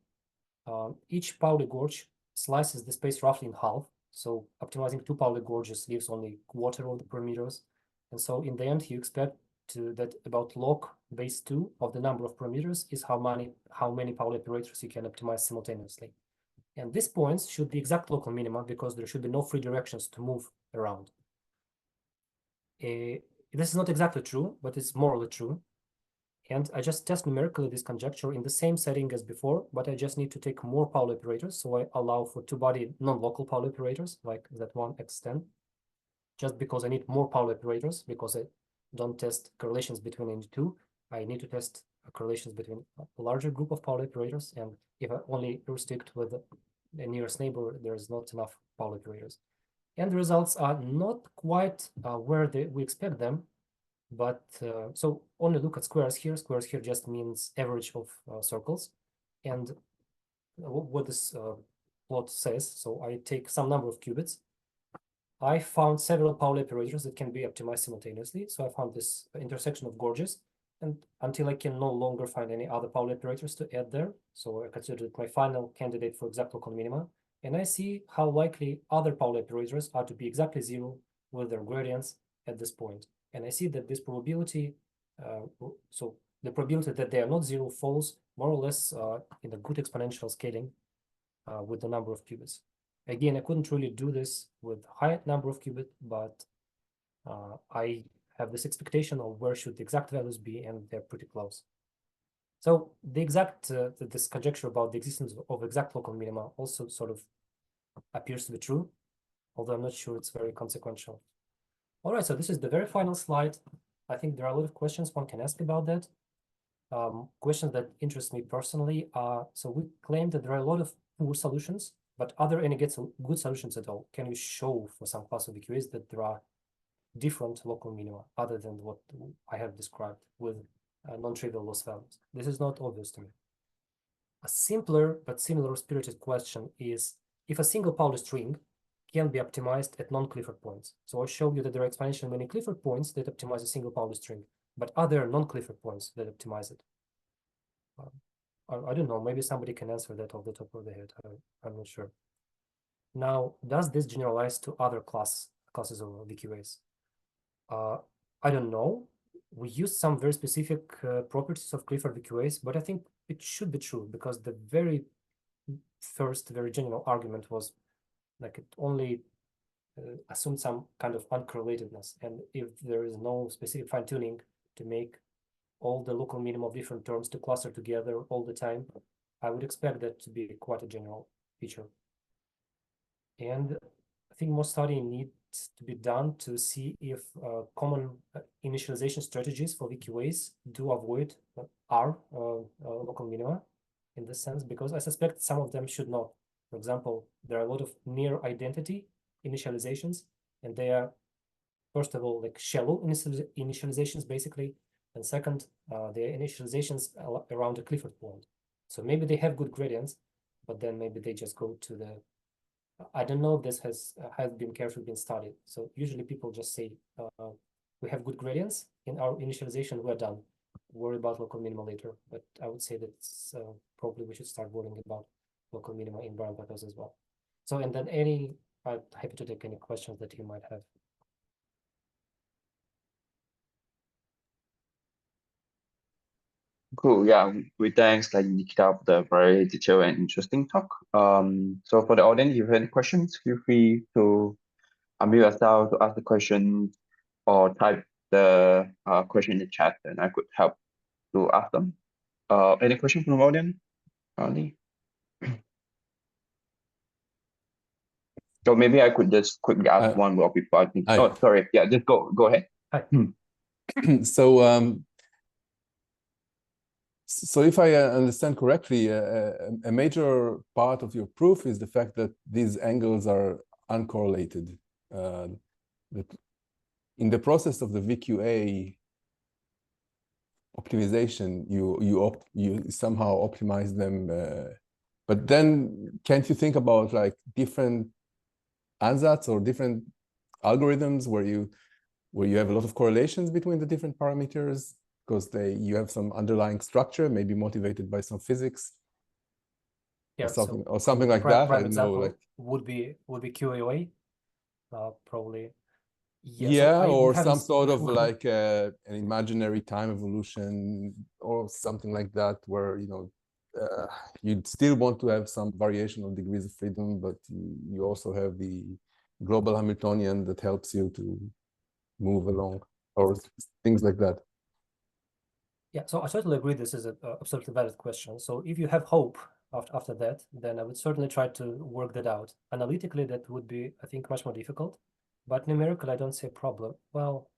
each Pauli gorge slices the space roughly in half. So optimizing 2 Pauli gorges leaves only quarter of the parameters. And so in the end, you expect that about log base 2 of the number of parameters is how many Pauli operators you can optimize simultaneously. And these points should be exact local minima, because there should be no free directions to move around. This is not exactly true, but it's morally true. And I just test numerically this conjecture in the same setting as before, but I just need to take more Pauli operators. So I allow for 2-body non-local Pauli operators, like that one x10, just because I need more Pauli operators, because I don't test correlations between any 2. I need to test correlations between a larger group of Pauli operators. And if I only restrict with the nearest neighbor, there's not enough Pauli operators. And the results are not quite where we expect them. But so only look at squares here. Squares here just means average of circles. And what this plot says, so I take some number of qubits, I found several Pauli operators that can be optimized simultaneously. So I found this intersection of gorges, and until I can no longer find any other Pauli operators to add there, so I consider it my final candidate for exact local minima, and I see how likely other Pauli operators are to be exactly zero with their gradients at this point. And I see that this probability, so the probability that they are not zero falls more or less in a good exponential scaling with the number of qubits. Again, I couldn't really do this with high number of qubits, but I have this expectation of where should the exact values be, and they're pretty close. So the exact, this conjecture about the existence of exact local minima also sort of appears to be true, although I'm not sure it's very consequential. All right, so this is the very final slide. I think there are a lot of questions one can ask about that. Questions that interest me personally are, so we claim that there are a lot of poor solutions, but are there any good solutions at all? Can you show for some class of VQAs that there are different local minima other than what I have described with non-trivial loss values? This is not obvious to me. A simpler but similar spirited question is if a single Pauli string can be optimized at non-Clifford points. So I'll show you that there are exponentially many Clifford points that optimize a single Pauli string, but are there non-Clifford points that optimize it? I don't know, maybe somebody can answer that off the top of the head. I'm not sure. Now, does this generalize to other classes of VQAs? I don't know. We used some very specific properties of Clifford VQAs, but I think it should be true because the very first, very general argument was like it only assumed some kind of uncorrelatedness. And if there is no specific fine tuning to make all the local minimum of different terms to cluster together all the time, I would expect that to be quite a general feature. And I think more study needs to be done to see if common initialization strategies for VQAs do avoid R local minima in this sense, because I suspect some of them should not. For example, there are a lot of near identity initializations, and they are, first of all, like shallow initializations basically, and second, the initializations around a Clifford point. So maybe they have good gradients, but then maybe they just go to the, I don't know if this has been carefully been studied. So usually people just say, we have good gradients in our initialization, we're done. Worry about local minima later. But I would say that probably we should start worrying about local minima in Barren plateaus as well. So, and then I'm happy to take any questions that you might have. Cool. Yeah, we thanks like Nikita for the very detailed and interesting talk. So for the audience, if you have any questions, feel free to unmute yourself to ask the question or type the question in the chat, and I could help to ask them. Any question from the audience? So maybe I could just quickly ask one more before I think. Oh, sorry. Yeah, just go ahead. Hi. So if I understand correctly, a major part of your proof is the fact that these angles are uncorrelated. That in the process of the VQA optimization, you somehow optimize them, but then can't you think about like different ansatz or different algorithms where you have a lot of correlations between the different parameters? Because you have some underlying structure, maybe motivated by some physics, yeah, or something like that. I don't know, like would be QAOA, probably. Yeah, or some sort of like an imaginary time evolution or something like that, where you'd still want to have some variational degrees of freedom, but you also have the global Hamiltonian that helps you to move along, or things like that. Yeah, so I certainly agree this is an absolutely valid question. So if you have hope after that, then I would certainly try to work that out. Analytically, that would be, I think, much more difficult. But numerically, I don't see a problem. Well,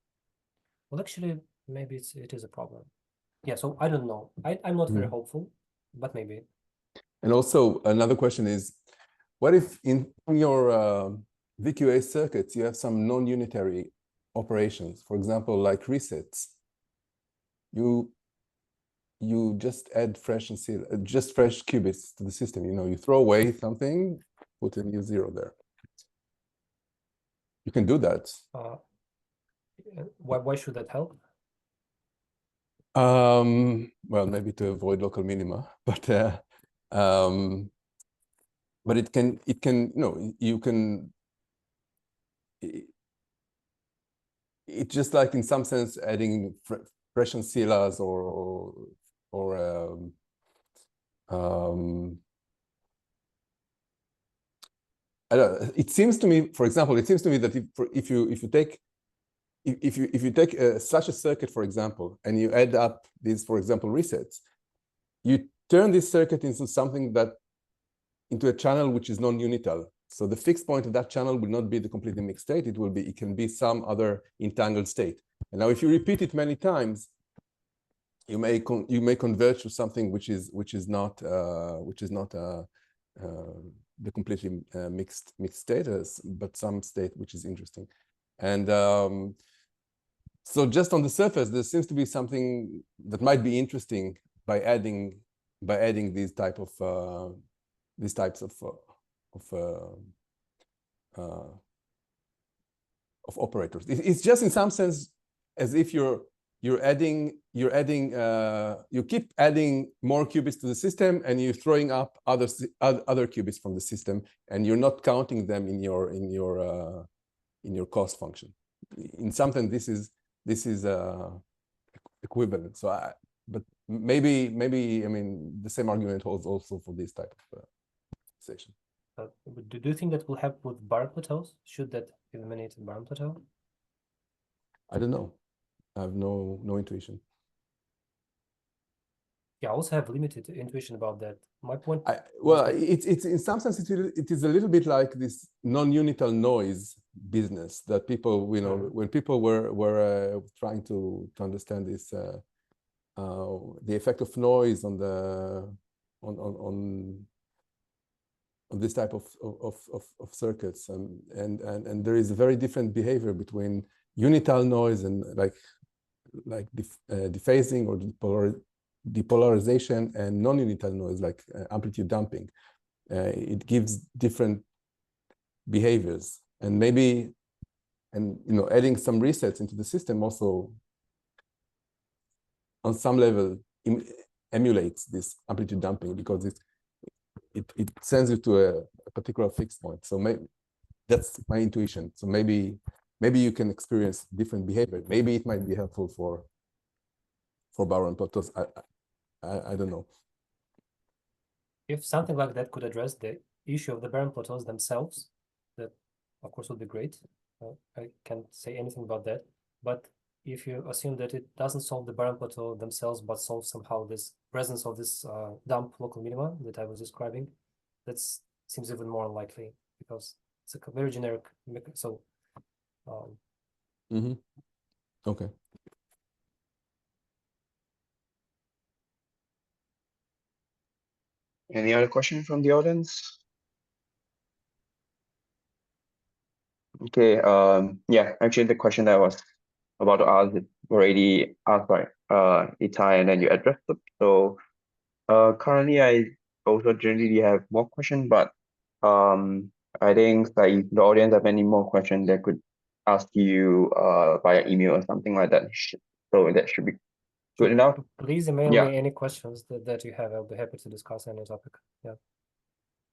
actually, maybe it is a problem. Yeah, so I don't know. I'm not very hopeful, but maybe. And also another question is, what if in your VQA circuits, you have some non-unitary operations, for example, like resets? You just add fresh qubits to the system. You throw away something, put a new zero there. You can do that. Why should that help? Well, maybe to avoid local minima, but it can, you can, it's just like in some sense adding fresh ancillas or I don't know. It seems to me, for example, that if you take such a circuit, for example, and you add up these, for example, resets, you turn this circuit into a channel which is non-unital. So the fixed point of that channel will not be the completely mixed state. It can be some other entangled state. And now, if you repeat it many times, you may converge to something which is not the completely mixed status, but some state which is interesting. And so just on the surface, there seems to be something that might be interesting by adding these types of operators. It's just in some sense as if you keep adding more qubits to the system, and you're throwing up other qubits from the system, and you're not counting them in your cost function. In some sense, this is equivalent. So, but maybe I mean the same argument holds also for this type of session. Do you think that will help with Barren plateaus? Should that eliminate Barren plateau? I don't know. I have no intuition. Yeah, I also have limited intuition about that. My point. Well, it's in some sense it is a little bit like this non-unital noise business that people, when people were trying to understand this, the effect of noise on this type of circuits, and there is a very different behavior between unital noise and like dephasing or depolarization, and non-unital noise like amplitude damping. It gives different behaviors, and adding some resets into the system also on some level emulates this amplitude damping, because it sends you to a particular fixed point. So maybe that's my intuition. So maybe you can experience different behavior. Maybe it might be helpful for Barren plateaus. I don't know. If something like that could address the issue of the Barren plateaus themselves, that of course would be great. I can't say anything about that. But if you assume that it doesn't solve the Barren plateau themselves, but solves somehow this presence of this dump local minima that I was describing, that seems even more unlikely, because it's a very generic. So. Okay. Any other question from the audience? Okay. Yeah, actually the question that I was about to ask is already asked by Itai, and then you addressed it. So currently I also generally have more questions, but I think like if the audience have any more questions, they could ask you via email or something like that. So that should be good enough. Please email me any questions that you have. I'll be happy to discuss any topic. Yeah.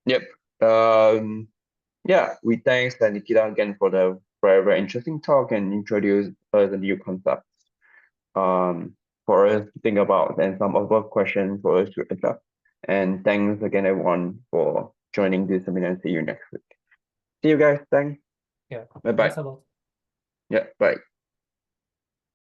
Yep. Yeah, we thanks Nikita again for the very, very interesting talk and introduce us the new concepts for us to think about, and some other questions for us to address. And thanks again everyone for joining this seminar. See you next week. See you guys. Thanks. Yeah. Bye bye. Thanks a lot. Yeah. Bye.